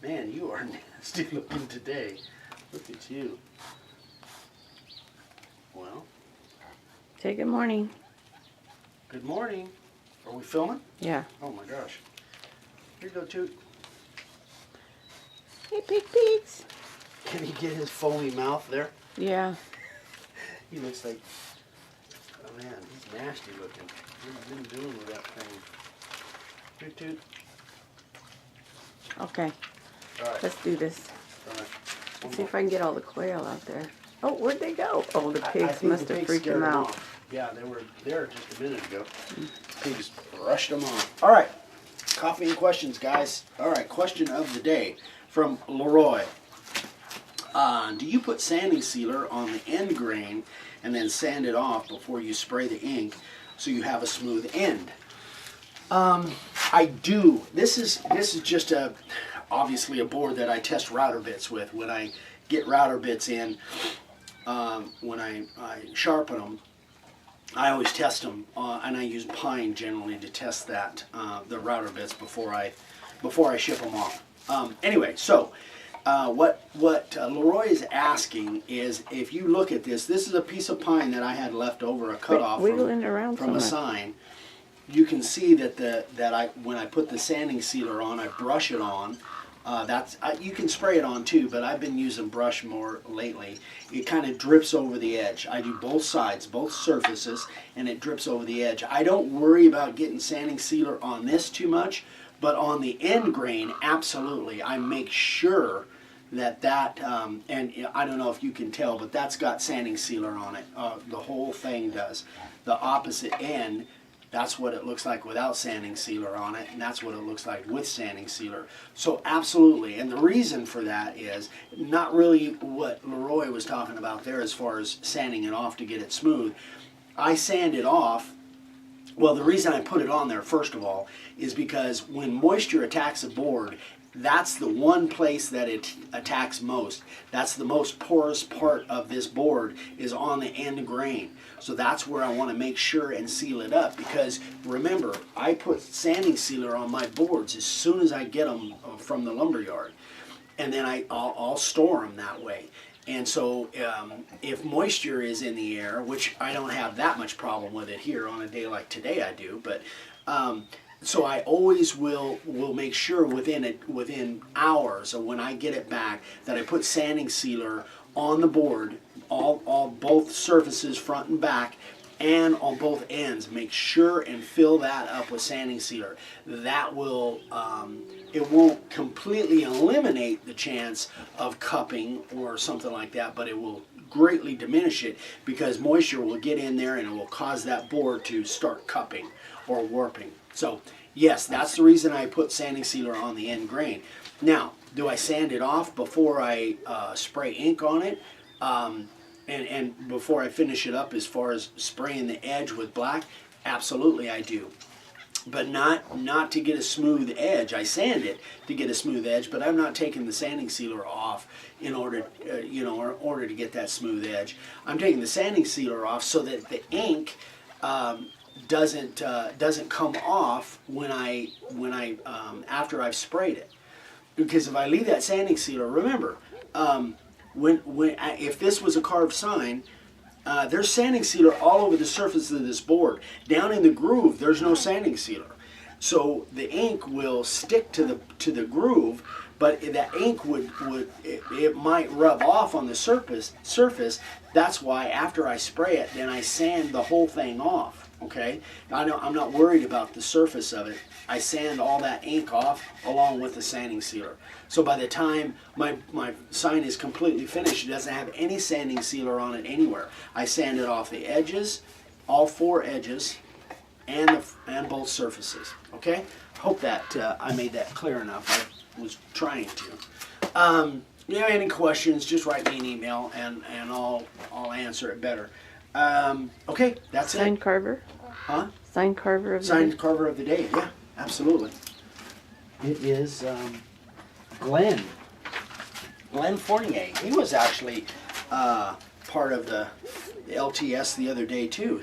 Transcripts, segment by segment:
Man, you are nasty looking today. Look at you. Well, Say good morning. good morning. Are we filming? Yeah. Oh my gosh. Here you go, Toot. Hey, pig pigs. Can he get his foamy mouth there? Yeah. He looks like, oh man, he's nasty looking. What have you been doing with that thing? Toot, Toot. Okay. All right. Let's do this. All right. Let's see if I can get all the quail out there. Oh, where'd they go? Oh, the I pigs think must the have pigs freaked scared them out. off. Yeah, they were there just a minute ago. Pigs brushed them off. All right, coffee and questions, guys. All right, question of the day from Leroy. Do you put sanding sealer on the end grain and then sand it off before you spray the ink so you have a smooth end? I do. This is just obviously a board that I test router bits with. When I get router bits in, when I sharpen them, I always test them, and I use pine generally to test that the router bits before I ship them off. Anyway, so what Leroy is asking is, if you look at this is a piece of pine that I had left over, a cutoff Wiggling it around from so a much. sign. You can see that when I put the sanding sealer on, I brush it on. You can spray it on too, but I've been using brush more lately. It kind of drips over the edge. I do both sides, both surfaces, and it drips over the edge. I don't worry about getting sanding sealer on this too much, but on the end grain, absolutely. I make sure that and I don't know if you can tell, but that's got sanding sealer on it. The whole thing does. The opposite end, that's what it looks like without sanding sealer on it, and that's what it looks like with sanding sealer. So absolutely, and the reason for that is not really what Leroy was talking about there as far as sanding it off to get it smooth. I sand it off. Well, the reason I put it on there, first of all, is because when moisture attacks a board, that's the one place that it attacks most. That's the most porous part of this board, is on the end grain. So that's where I want to make sure and seal it up, because remember, I put sanding sealer on my boards as soon as I get them from the lumber yard, and then I'll store them that way. And so if moisture is in the air, which I don't have that much problem with it here on a day like today, I do, but so I always will make sure within hours of when I get it back that I put sanding sealer on the board, both surfaces, front and back, and on both ends. Make sure and fill that up with sanding sealer. That will, it won't completely eliminate the chance of cupping or something like that, but it will greatly diminish it, because moisture will get in there and it will cause that board to start cupping or warping. So yes, that's the reason I put sanding sealer on the end grain. Now, do I sand it off before I spray ink on it? And before I finish it up as far as spraying the edge with black? Absolutely I do. But not to get a smooth edge. I sand it to get a smooth edge, but I'm not taking the sanding sealer off in order, in order to get that smooth edge. I'm taking the sanding sealer off so that the ink doesn't come off when I after I've sprayed it. Because if I leave that sanding sealer, remember, if this was a carved sign, there's sanding sealer all over the surface of this board. Down in the groove, there's no sanding sealer, so the ink will stick to the groove. But that ink it might rub off on the surface. That's why after I spray it, then I sand the whole thing off. Okay, I'm not worried about the surface of it. I sand all that ink off along with the sanding sealer. So by the time my sign is completely finished, it doesn't have any sanding sealer on it anywhere. I sand it off the edges, all four edges, and both surfaces. Okay, hope that I made that clear enough. I was trying to. If you have any questions, just write me an email and I'll answer it better. Okay, that's Sign it. carver? Huh? Sign carver of the Signed day? carver of the day, yeah, absolutely. It is Glenn Fournier. He was actually part of the LTS the other day too.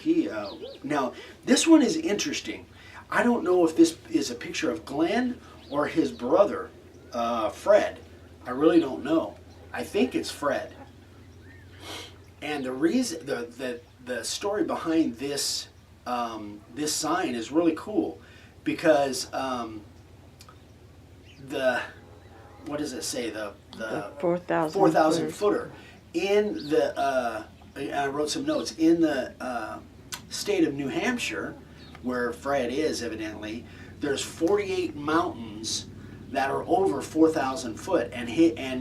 Now this one is interesting. I don't know if this is a picture of Glenn or his brother, Fred. I really don't know. I think it's Fred. And the reason, the story behind this this sign is really cool, because what does it say? The 4,000. 4,000 footer in the. I wrote some notes in the state of New Hampshire, where Fred is evidently. There's 48 mountains that are over 4,000 foot, and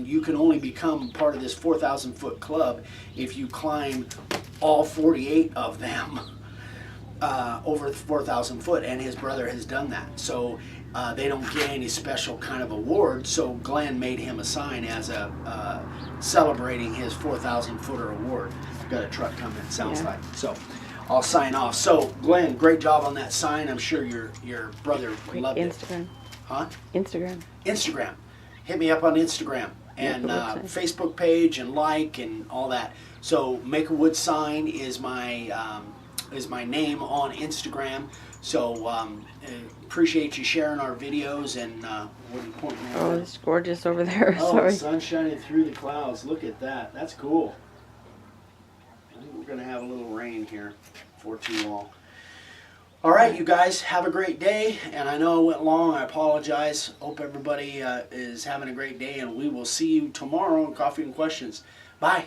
you can only become part of this 4,000 foot club if you climb all 48 of them over 4,000 foot, and his brother has done that. So they don't get any special kind of award, so Glenn made him a sign as a celebrating his 4,000 footer award. Got a truck coming, it sounds like. So I'll sign off. So Glenn, great job on that sign. I'm sure your brother loved Instagram. it. Huh? Instagram. Instagram. Hit me up on Instagram and Facebook page and like and all that. So Make a Wood Sign is my name on Instagram. So appreciate you sharing our videos and what are you pointing at? Oh, it's gorgeous over there. Oh, Sorry. the sun's shining through the clouds. Look at that. That's cool. I think we're going to have a little rain here for too long. All right, you guys, have a great day. And I know I went long. I apologize. Hope everybody is having a great day. And we will see you tomorrow on Coffee and Questions. Bye.